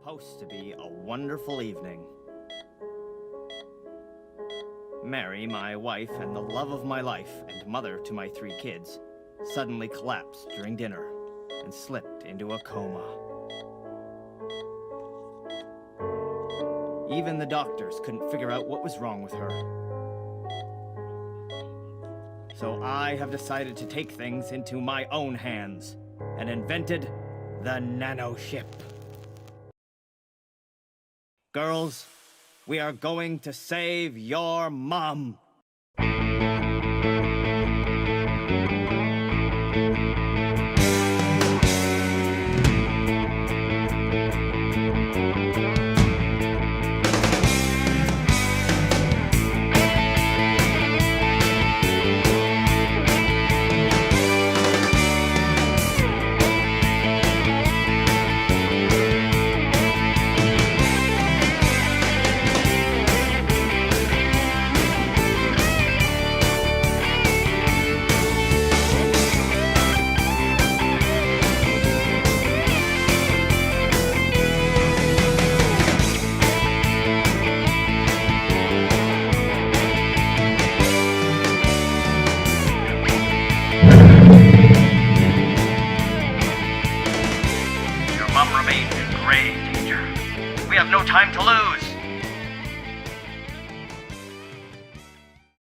supposed to be a wonderful evening. Mary, my wife, and the love of my life, and mother to my 3 kids, suddenly collapsed during dinner and slipped into a coma. Even the doctors couldn't figure out what was wrong with her. So I have decided to take things into my own hands and invented the Nanoship. Girls, we are going to save your mom.